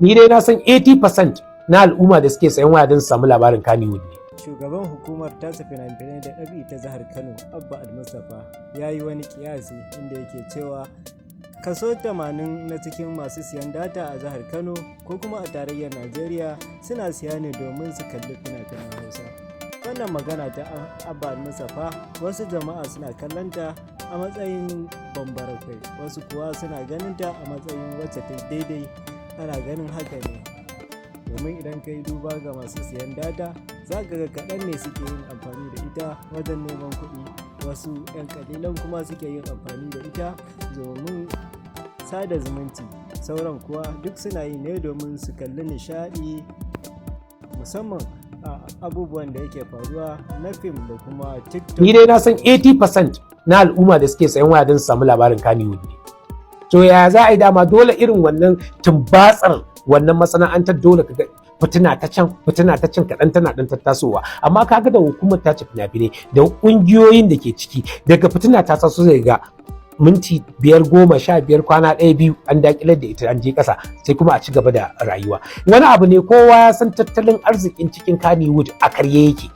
Ni dai na san 80% na al'umma da suke sayan waya don su samu labarin Kannywood ne. Shugaban hukumar tasa fina-finai da ɗabi ta jihar Kano, Abba Al-Mustapha, ya yi wani kiyasi inda yake cewa kaso 80 na cikin masu siyan data a jihar Kano ko kuma a tarayyar Najeriya suna siya ne domin su kalli fina-finan Hausa. Wannan magana ta Abba Al-Mustapha wasu jama'a suna kallonta a matsayin bambara kai, wasu kuwa suna ganinta a matsayin wacce ta daidai. Ana ganin haka ne domin idan ka yi duba ga masu siyan data za ka ga kaɗan ne suke yin amfani da ita wajen neman kuɗi, wasu 'yan ƙalilan kuma suke yin amfani da ita domin sada zumunci, sauran kuwa duk suna yi ne domin su kalli nishaɗi, musamman a abubuwan da yake faruwa na fim da kuma TikTok. Ni dai na san 80% na al'umma da suke sayan waya don su samu labarin Kannywood ne. To ya za a yi dama dole irin wannan tumbatsar wannan masana'antar dole kaga fitina ta can kaɗan tana ɗan tattasowa, amma kaga da hukumar ta ci fina-finai da ƙungiyoyin da ke ciki daga fitina ta taso zai ga minti 5, 10, 15 kwana 1-2 an dakilar da ita an je ƙasa sai kuma a ci gaba da rayuwa. Wani abu ne kowa ya san tattalin arzikin cikin Kannywood a karye yake.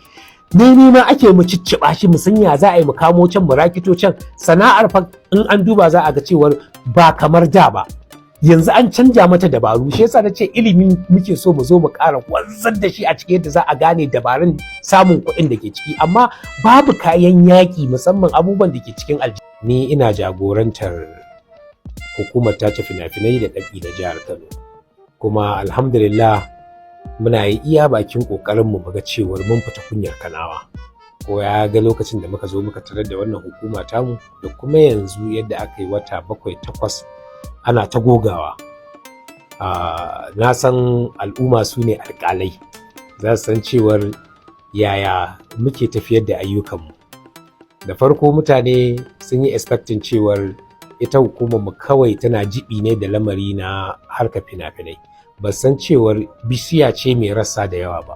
Ni ma ake mu cicciɓa shi mu sanya za a yi mu kamo can mu rakito can, sana'ar fa in an duba za a ga cewar ba kamar da ba, yanzu an canja mata dabaru. Shi yasa nace ilimi muke so mu zo mu ƙara wanzar da shi a cikin yadda za a gane dabarun samun kuɗin da ke ciki, amma babu kayan yaƙi musamman abubuwan da ke cikin aljihu. Ni ina jagorantar hukumar tace fina-finai da ɗabi da jihar Kano, kuma alhamdulillah muna yi iya bakin ƙoƙarinmu muga cewar mun fita kunyar Kanawa. Ko ya ga lokacin da muka zo muka tarar da wannan hukuma tamu da kuma yanzu yadda aka yi wata 7-8 ana ta gogawa. Na san al'umma su ne alƙalai, za su san cewar yaya muke tafiyar da ayyukanmu. Da farko mutane sun yi expecting cewar ita hukumarmu kawai tana jibi ne da lamari na harkar fina-finai, ba san cewar bishiya ce mai rassa da yawa ba.